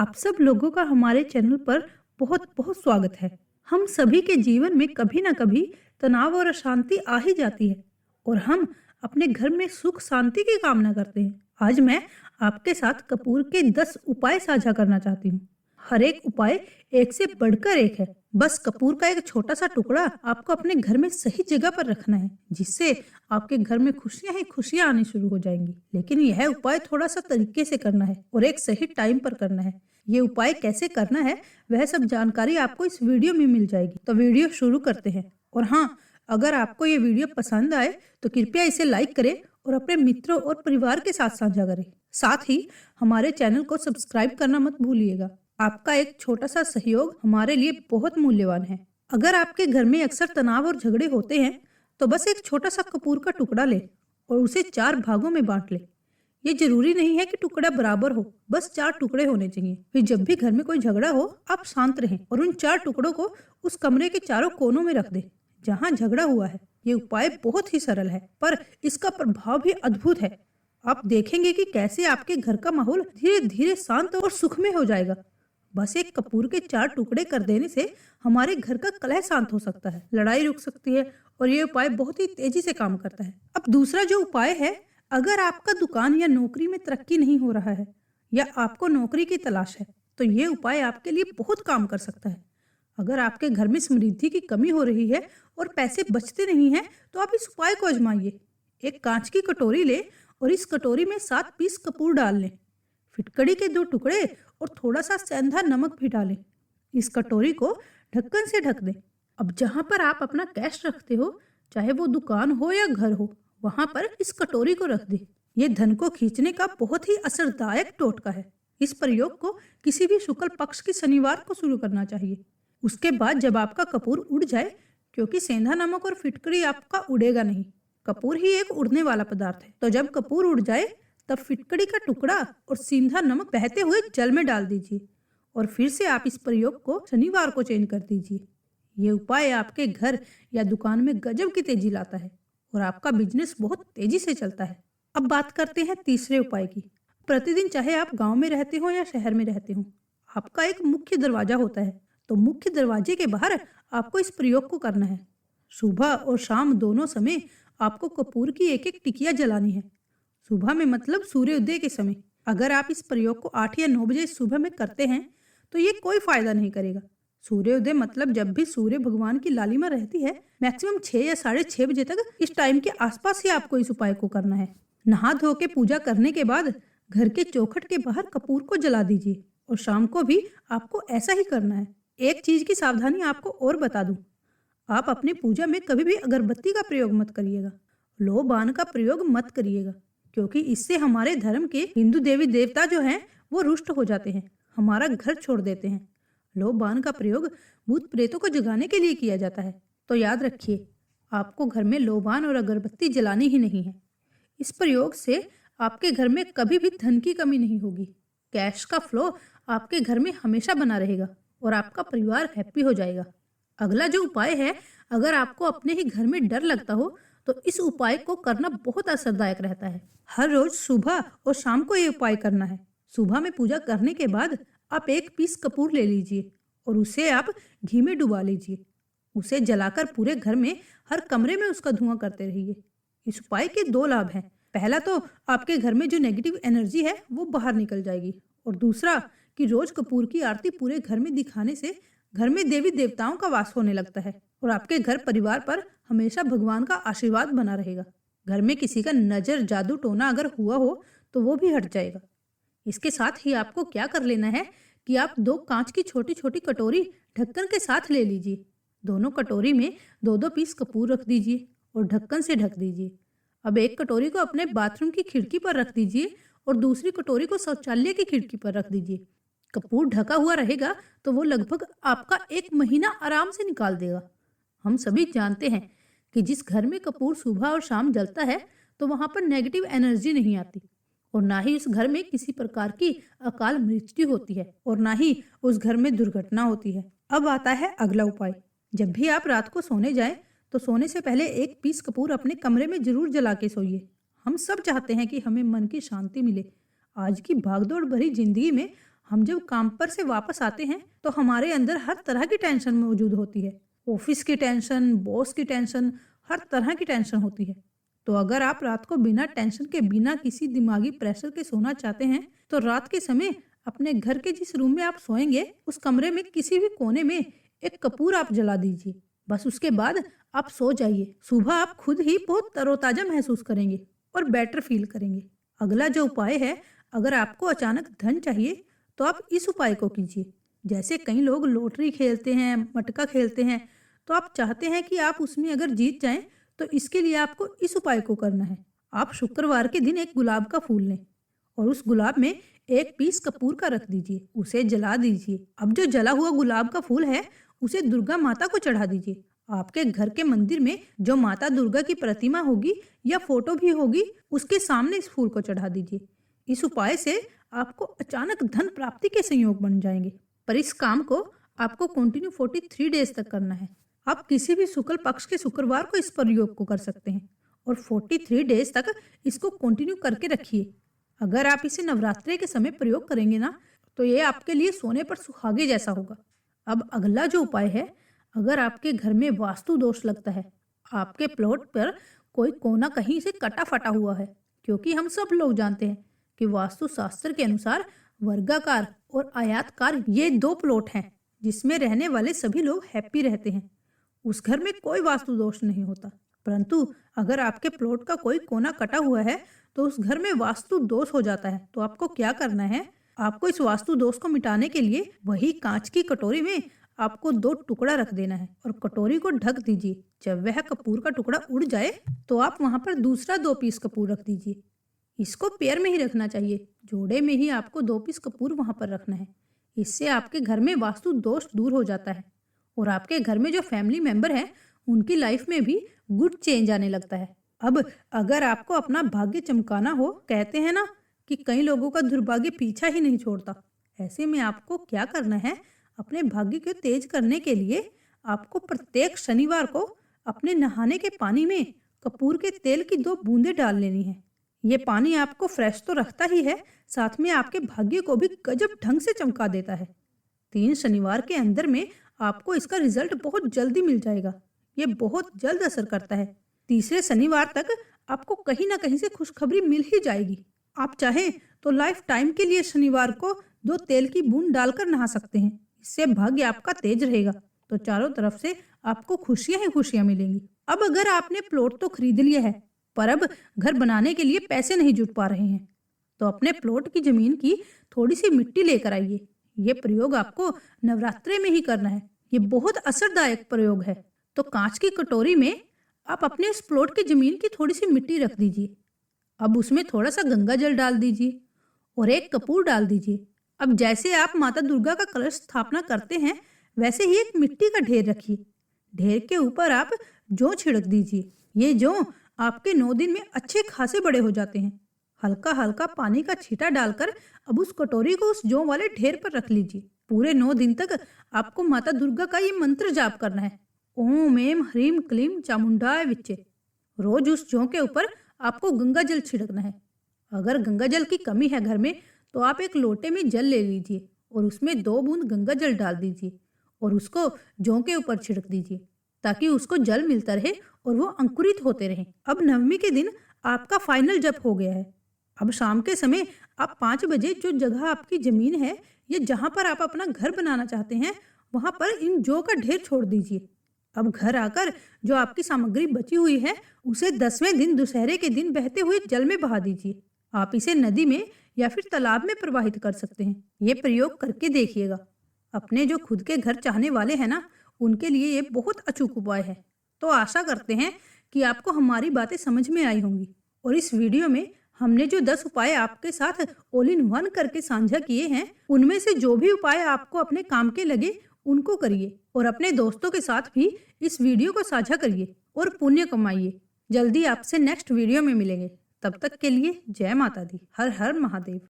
आप सब लोगों का हमारे चैनल पर बहुत बहुत स्वागत है। हम सभी के जीवन में कभी ना कभी तनाव और अशांति आ ही जाती है और हम अपने घर में सुख शांति की कामना करते हैं। आज मैं आपके साथ कपूर के 10 उपाय साझा करना चाहती हूँ। हर एक उपाय एक से बढ़कर एक है। बस कपूर का एक छोटा सा टुकड़ा आपको अपने घर में सही जगह पर रखना है, जिससे आपके घर में खुशियां ही खुशियां आनी शुरू हो जाएंगी। लेकिन यह उपाय थोड़ा सा तरीके से करना है और एक सही टाइम पर करना है। ये उपाय कैसे करना है वह सब जानकारी आपको इस वीडियो में मिल जाएगी। तो वीडियो शुरू करते हैं। और हाँ, अगर आपको ये वीडियो पसंद आए तो कृपया इसे लाइक करें और अपने मित्रों और परिवार के साथ साझा करें। साथ ही हमारे चैनल को सब्सक्राइब करना मत भूलिएगा। आपका एक छोटा सा सहयोग हमारे लिए बहुत मूल्यवान है। अगर आपके घर में अक्सर तनाव और झगड़े होते हैं तो बस एक छोटा सा कपूर का टुकड़ा ले और उसे 4 भागों में बांट ले। ये जरूरी नहीं है कि टुकड़ा बराबर हो, बस 4 टुकड़े होने चाहिए। फिर जब भी घर में कोई झगड़ा हो आप शांत रहें और उन 4 टुकड़ों को उस कमरे के चारों कोनों में रख दें जहाँ झगड़ा हुआ है। ये उपाय बहुत ही सरल है पर इसका प्रभाव भी अद्भुत है। आप देखेंगे कि कैसे आपके घर का माहौल धीरे धीरे शांत और सुखमय हो जाएगा। बस एक कपूर के 4 टुकड़े कर देने से हमारे घर का कलह शांत हो सकता है, लड़ाई रुक सकती है और ये उपाय बहुत ही तेजी से काम करता है। अब दूसरा जो उपाय है, अगर आपका दुकान या नौकरी में तरक्की नहीं हो रहा है या आपको नौकरी की तलाश है तो ये उपाय आपके लिए बहुत काम कर सकता है। अगर आपके घर में समृद्धि की कमी हो रही है और पैसे बचते नहीं हैं तो आप इस उपाय को आजमाइए। एक कांच की कटोरी ले और इस कटोरी में 7 पीस कपूर डाल लें। फिटकड़ी के 2 टुकड़े और थोड़ा सा सेंधा नमक भी डालें। इस कटोरी को ढक्कन से ढक दें। अब जहां पर आप अपना कैश रखते हो, चाहे वो दुकान हो या घर हो, वहां पर इस कटोरी को रख दें। ये धन को खींचने का बहुत ही असरदायक टोटका है। इस प्रयोग को किसी भी शुक्ल पक्ष की शनिवार को शुरू करना चाहिए। उसके बाद जब आपका कपूर उड़ जाए, क्योंकि सेंधा नमक और फिटकड़ी आपका उड़ेगा नहीं, कपूर ही एक उड़ने वाला पदार्थ है, तो जब कपूर उड़ जाए तब फिटकड़ी का टुकड़ा और सीधा नमक बहते हुए जल में डाल दीजिए और फिर से आप इस प्रयोग को शनिवार को चेंज कर दीजिए। ये उपाय आपके घर या दुकान में गजब की तेजी लाता है और आपका बिजनेस बहुत तेजी से चलता है। अब बात करते हैं तीसरे उपाय की। प्रतिदिन चाहे आप गांव में रहते हो या शहर में रहते हो, आपका एक मुख्य दरवाजा होता है, तो मुख्य दरवाजे के बाहर आपको इस प्रयोग को करना है। सुबह और शाम दोनों समय आपको कपूर की एक एक टिकिया जलानी है। सुबह में मतलब सूर्योदय के समय। अगर आप इस प्रयोग को 8 या 9 बजे सुबह में करते हैं तो ये कोई फायदा नहीं करेगा। सूर्योदय मतलब जब भी सूर्य भगवान की लालिमा रहती है, मैक्सिमम 6 या 6:30 बजे तक, इस टाइम के आसपास ही आपको इस उपाय को करना है। नहा धो के पूजा करने के बाद घर के चौखट के बाहर कपूर को जला दीजिए और शाम को भी आपको ऐसा ही करना है। एक चीज की सावधानी आपको और बता दूं, आप अपनी पूजा में कभी भी अगरबत्ती का प्रयोग मत करिएगा, लो बाण का प्रयोग मत करिएगा, क्योंकि इससे हमारे धर्म के हिंदू देवी देवता जो हैं वो रुष्ट हो जाते हैं, हमारा घर छोड़ देते हैं। लो बाण का प्रयोग भूत प्रेतों को जगाने के लिए किया जाता है, तो याद रखिए आपको घर में लोबान और अगरबत्ती जलानी ही नहीं है। इस प्रयोग से आपके घर में कभी भी धन की कमी नहीं होगी, कैश का फ्लो आपके घर में हमेशा बना रहेगा और आपका परिवार हैप्पी हो जाएगा। अगला जो उपाय है, अगर आपको अपने ही घर में डर लगता हो तो इस उपाय को करना बहुत असरदायक रहता है। हर रोज सुबह और शाम को ये उपाय करना है। सुबह में पूजा करने के बाद आप 1 पीस कपूर ले लीजिए और उसे आप घी में डुबा लीजिए। उसे जलाकर पूरे घर में हर कमरे में उसका धुआं करते रहिए। इस उपाय के 2 लाभ हैं। पहला तो आपके घर में जो नेगेटिव एनर्जी है वो बाहर निकल जाएगी और दूसरा कि रोज कपूर की आरती पूरे घर में दिखाने से घर में देवी देवताओं का वास होने लगता है और आपके घर परिवार पर हमेशा भगवान का आशीर्वाद बना रहेगा। घर में किसी का नजर जादू टोना अगर हुआ हो तो वो भी हट जाएगा। इसके साथ ही आपको क्या कर लेना है कि आप 2 कांच की छोटी छोटी कटोरी ढक्कन के साथ ले लीजिए। दोनों कटोरी में 2-2 पीस कपूर रख दीजिए और ढक्कन से ढक दीजिए। अब एक कटोरी को अपने बाथरूम की खिड़की पर रख दीजिए और दूसरी कटोरी को शौचालय की खिड़की पर रख दीजिए। कपूर ढका हुआ रहेगा तो वो लगभग आपका 1 महीना आराम से निकाल देगा। हम सभी जानते हैं कि जिस घर में कपूर सुबह और शाम जलता है तो वहां पर नेगेटिव एनर्जी नहीं आती और ना ही उस घर में किसी प्रकार की अकाल मृत्यु होती है और ना ही उस घर में दुर्घटना होती है। अब आता है अगला उपाय। जब भी आप रात को सोने जाएं तो सोने से पहले 1 पीस कपूर अपने कमरे में जरूर जला के सोइए। हम सब चाहते हैं कि हमें मन की शांति मिले। आज की भागदौड़ भरी जिंदगी में हम जब काम पर से वापस आते हैं तो हमारे अंदर हर तरह की टेंशन मौजूद होती है। ऑफिस की टेंशन, बॉस की टेंशन, हर तरह की टेंशन होती है। तो अगर आप रात को बिना टेंशन के, बिना किसी दिमागी प्रेशर के सोना चाहते हैं तो रात के समय अपने घर के जिस रूम में आप सोएंगे उस कमरे में किसी भी कोने में एक कपूर आप जला दीजिए। बस उसके बाद आप सो जाइए। सुबह आप खुद ही बहुत तरोताजा महसूस करेंगे और बेटर फील करेंगे। अगला जो उपाय है, अगर आपको अचानक धन चाहिए तो आप इस उपाय को कीजिए। जैसे कई लोग लॉटरी खेलते हैं, मटका खेलते हैं, तो आप चाहते हैं कि आप उसमें अगर जीत जाएं तो इसके लिए आपको इस उपाय को करना है। आप शुक्रवार के दिन एक गुलाब का फूल लें और उस गुलाब में एक पीस कपूर का रख दीजिए, उसे जला दीजिए। अब जो जला हुआ गुलाब का फूल है उसे दुर्गा माता को चढ़ा दीजिए। आपके घर के मंदिर में जो माता दुर्गा की प्रतिमा होगी या फोटो भी होगी, उसके सामने इस फूल को चढ़ा दीजिए। इस उपाय से आपको अचानक धन प्राप्ति के संयोग बन जाएंगे। पर इस काम को आपको कंटिन्यू 43 डेज तक करना है। आप किसी भी शुक्ल पक्ष के शुक्रवार को इस प्रयोग को कर सकते हैं और 43 डेज तक इसको कंटिन्यू करके रखिए। अगर आप इसे नवरात्रि के समय प्रयोग करेंगे ना, तो ये आपके लिए सोने पर सुहागे जैसा होगा। अब अगला जो उपाय है, अगर आपके घर में वास्तु दोष लगता है, आपके प्लॉट पर कोई कोना कहीं से कटा फटा हुआ है, क्योंकि हम सब लोग जानते हैं कि वास्तु शास्त्र के अनुसार वर्गाकार और आयताकार ये 2 प्लॉट हैं जिसमें रहने वाले सभी लोग हैप्पी रहते हैं। उस घर में कोई वास्तु दोष नहीं होता। परंतु अगर आपके प्लॉट का कोई कोना कटा हुआ है तो उस घर में वास्तु दोष हो जाता है। तो आपको क्या करना है, आपको इस वास्तु दोष को मिटाने के लिए वही कांच की कटोरी में आपको 2 टुकड़ा रख देना है और कटोरी को ढक दीजिए। जब वह कपूर का टुकड़ा उड़ जाए तो आप वहां पर दूसरा 2 पीस कपूर रख दीजिए। इसको पेयर में ही रखना चाहिए, जोड़े में ही आपको 2 पीस कपूर वहां पर रखना है। इससे आपके घर में वास्तु दोष दूर हो जाता है और आपके घर में जो फैमिली मेंबर हैं उनकी लाइफ में भी गुड चेंज आने लगता है। अब अगर आपको अपना भाग्य चमकाना हो, कहते हैं ना कि कई लोगों का दुर्भाग्य पीछा ही नहीं छोड़ता, ऐसे में आपको क्या करना है, अपने भाग्य को तेज करने के लिए आपको प्रत्येक शनिवार को अपने नहाने के पानी में कपूर के तेल की 2 बूंदें डाल लेनी है। ये पानी आपको फ्रेश तो रखता ही है, साथ में आपके भाग्य को भी गजब ढंग से चमका देता है। 3 शनिवार के अंदर में आपको इसका रिजल्ट बहुत जल्दी मिल जाएगा। ये बहुत जल्द असर करता है। तीसरे शनिवार तक आपको कहीं ना कहीं से खुशखबरी मिल ही जाएगी। आप चाहें तो लाइफ टाइम के लिए शनिवार को 2 तेल की बूंद डालकर नहा सकते हैं। इससे भाग्य आपका तेज रहेगा तो चारों तरफ से आपको खुशियां ही खुशियां मिलेंगी। अब अगर आपने प्लॉट तो खरीद लिया है पर अब घर बनाने के लिए पैसे नहीं जुट पा रहे हैं, तो अपने प्लॉट की जमीन की थोड़ी सी मिट्टी लेकर आइए। ये प्रयोग आपको नवरात्रे में ही करना है। ये बहुत असरदायक प्रयोग है। तो कांच की कटोरी में आप अपने उस प्लॉट की जमीन की थोड़ी सी मिट्टी रख दीजिए। अब उसमें थोड़ा सा गंगा जल डाल दीजिए और एक कपूर डाल दीजिए। अब जैसे आप माता दुर्गा का कलश स्थापना करते हैं वैसे ही एक मिट्टी का ढेर रखिए। ढेर के ऊपर आप जौ छिड़क दीजिए। ये जौ आपके 9 दिन में अच्छे खासे बड़े हो जाते हैं। हल्का हल्का पानी का छींटा डालकर अब उस कटोरी को उस जौ वाले ढेर पर रख लीजिए। पूरे 9 दिन तक आपको माता दुर्गा का ये मंत्र जाप करना है, ओम एम ह्रीम क्लीम चामुंडाय विच्चे। रोज उस जौ के ऊपर आपको गंगा जल छिड़कना है। अगर गंगा जल की कमी है घर में तो आप एक लोटे में जल ले लीजिए और उसमें 2 बूंद गंगा जल डाल दीजिए और उसको जौ के ऊपर छिड़क दीजिए ताकि उसको जल मिलता रहे और वो अंकुरित होते रहें। अब नवमी के दिन आपका फाइनल जप हो गया है। अब शाम के समय आप 5 बजे जो जगह आपकी जमीन है या जहां पर आप अपना घर बनाना चाहते हैं वहां पर इन जौ का ढेर छोड़ दीजिए। अब घर आकर जो आपकी सामग्री बची हुई है उसे 10वें दिन दुशहरे के दिन बहते हुए जल में बहा दीजिए। आप इसे नदी में या फिर तालाब में प्रवाहित कर सकते हैं। ये प्रयोग करके देखिएगा। अपने जो खुद के घर चाहने वाले हैं ना, उनके लिए ये बहुत अचूक उपाय है। तो आशा करते हैं कि आपको हमारी बातें समझ में आई होंगी और इस वीडियो में हमने जो 10 उपाय आपके साथ ऑल इन वन करके साझा किए हैं, उनमें से जो भी उपाय आपको अपने काम के लगे उनको करिए और अपने दोस्तों के साथ भी इस वीडियो को साझा करिए और पुण्य कमाइए। जल्दी आपसे नेक्स्ट वीडियो में मिलेंगे। तब तक के लिए जय माता दी। हर हर महादेव।